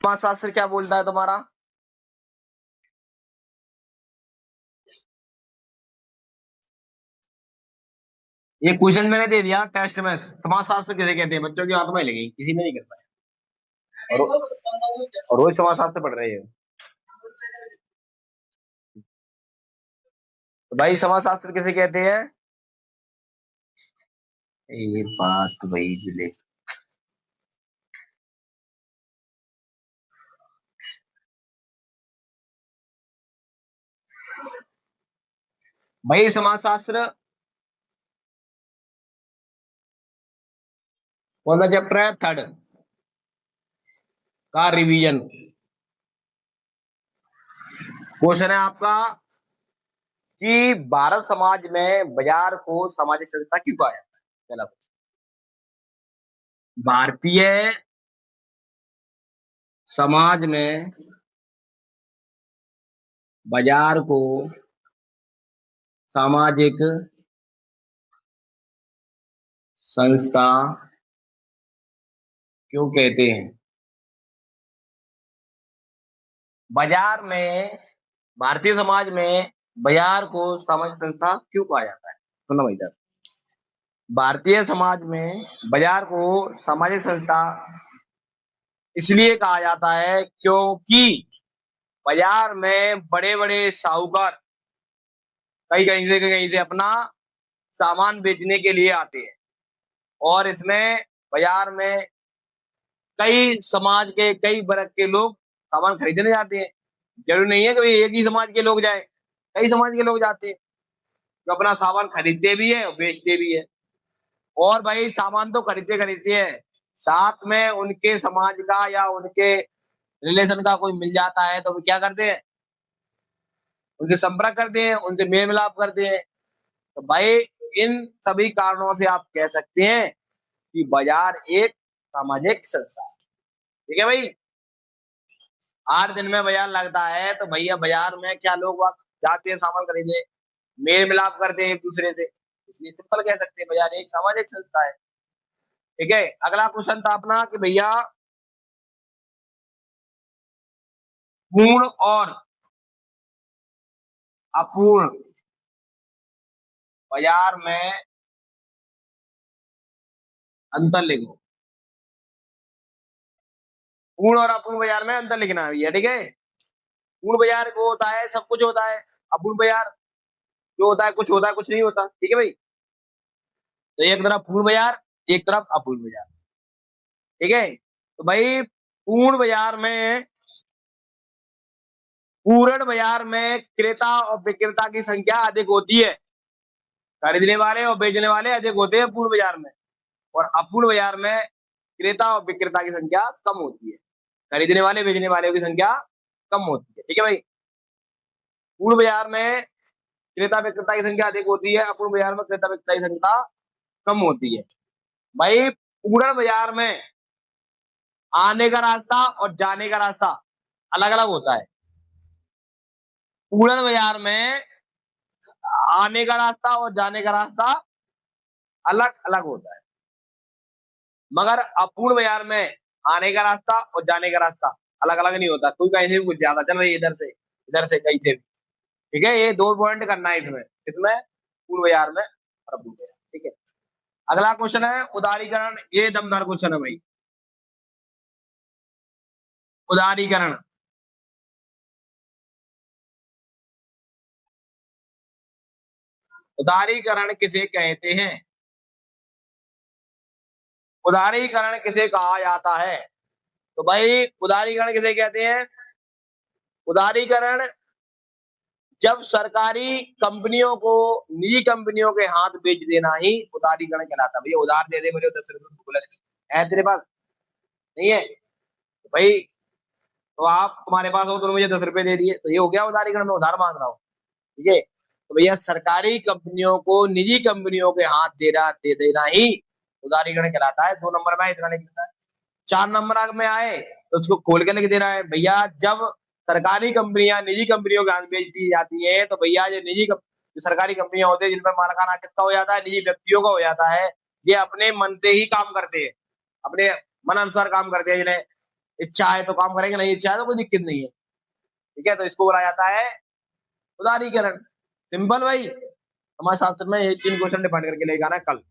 समाजशास्त्र क्या बोलता है तुम्हारा? ये क्वेश्चन मैंने दे दिया टेस्ट में, समाजशास्त्र किसे कहते हैं, बच्चों की हाथ में लगी, किसी ने नहीं कर पाया। और वही समाजशास्त्र पढ़ रहे हो। तो भाई समाजशास्त्र किसे कहते हैं? ये बात तो भाई जिले भाई समाजशास्त्र कौन सा चैप्टर है? थर्ड का रिवीजन। क्वेश्चन है आपका कि भारत समाज में बाजार को सामाजिक संस्था क्यों कहा जाता है? पहला क्वेश्चन। भारतीय समाज में बाजार को सामाजिक संस्था क्यों कहते हैं? बाजार में, भारतीय समाज में बाजार को सामाजिक संस्था क्यों कहा जाता है? सुनो भाई साहब, भारतीय समाज में बाजार को सामाजिक संस्था इसलिए कहा जाता है क्योंकि बाजार में बड़े बड़े साहूकार कहीं से अपना सामान बेचने के लिए आते हैं, और इसमें बाजार में कई समाज के कई वर्ग के लोग सामान खरीदने जाते हैं। जरूरी नहीं है कि एक ही समाज के लोग जाए, कई समाज के लोग जाते हैं जो अपना सामान खरीदते भी है और बेचते भी है। और भाई सामान तो खरीदते खरीदते हैं, साथ में उनके समाज का या उनके रिलेशन का कोई मिल जाता है तो वो क्या करते हैं? उनसे संपर्क करते हैं, उनसे मेल मिलाप करते हैं। तो भाई इन सभी कारणों से आप कह सकते हैं कि बाजार एक सामाजिक संस्था है। ठीक है भाई। 8 दिन में बाजार लगता है तो भैया बाजार में क्या लोग वहां जाते हैं सामान खरीदने, मेल मिलाप करते हैं एक दूसरे से, इसलिए सिंपल कह सकते हैं बाजार एक सामाजिक संस्था है। ठीक है, अगला क्वेश्चन था अपना कि भैया पूर्ण और अपूर्ण बाजार में अंतर लिखो। पूर्ण और अपूर्ण बाजार में अंतर लिखना है भैया। ठीक है, पूर्ण बाजार वो होता है सब कुछ होता है, अपूर्ण बाजार जो होता है कुछ होता है कुछ नहीं होता। ठीक है भाई, तो एक तरफ पूर्ण बाजार, एक तरफ अपूर्ण बाजार। ठीक है, तो भाई पूर्ण बाजार में क्रेता और विक्रेता की संख्या अधिक होती है, खरीदने वाले और बेचने वाले अधिक होते हैं पूर्ण बाजार में। और अपूर्ण बाजार में क्रेता और विक्रेता की संख्या कम होती है, खरीदने वाले बेचने वाले की संख्या कम होती है। ठीक है भाई, पूर्ण बाजार में क्रेता विक्रेता की संख्या अधिक होती है, अपूर्ण बाजार में क्रेता विक्रेता की संख्या कम होती है। भाई पूर्ण बाजार में आने का रास्ता और जाने का रास्ता अलग अलग होता है। पूर्ण बाजार में आने का रास्ता और जाने का रास्ता अलग अलग होता है, मगर अपूर्ण बाजार में आने का रास्ता और जाने का रास्ता अलग अलग नहीं होता। कोई कहीं से भी कुछ ज्यादा चल रही है, इधर से कहीं से भी। ठीक है, ये 2 पॉइंट करना है इसमें, पूर्ण बाजार में और अपूर्ण बाजार। ठीक है, अगला क्वेश्चन है उदारीकरण। ये दमदार क्वेश्चन है भाई, उदारीकरण। उदारीकरण किसे कहते हैं? उदारीकरण किसे कहा जाता है? तो भाई उदारीकरण किसे कहते हैं? उदारीकरण जब सरकारी कंपनियों को निजी कंपनियों के हाथ बेच देना ही उदारीकरण कहलाता है। भैया उधार दे दे मुझे 10 रुपए है तेरे पास, नहीं है तो भाई, तो आप तुम्हारे पास हो तो मुझे 10 रुपए दे दिए, तो ये हो गया उदारीकरण, में उधार मांग रहा हूँ। ठीक है, तो भैया सरकारी कंपनियों को निजी कंपनियों के हाथ दे देना ही उदारीकरण कहलाता है। 2 नंबर में इतना लिख देना है। 4 नंबर में आए तो उसको खोल के लिख देना है भैया, जब सरकारी कंपनियां निजी कंपनियों के हाथ बेच दी जाती है तो भैया ये जो सरकारी कंपनियां होती है जिनमें मालिकाना कितना हो जाता है, निजी व्यक्तियों का हो जाता है, ये अपने मन से ही काम करते हैं, अपने मन अनुसार काम करते हैं, जिन्हें इच्छा है तो काम करेंगे, नहीं इच्छा है तो कोई दिक्कत नहीं है। ठीक है, तो इसको बोला जाता है उदारीकरण। सिंपल भाई, हमारे शास्त्र में ये 3 क्वेश्चन डिफाइन करके लेके आना है कल।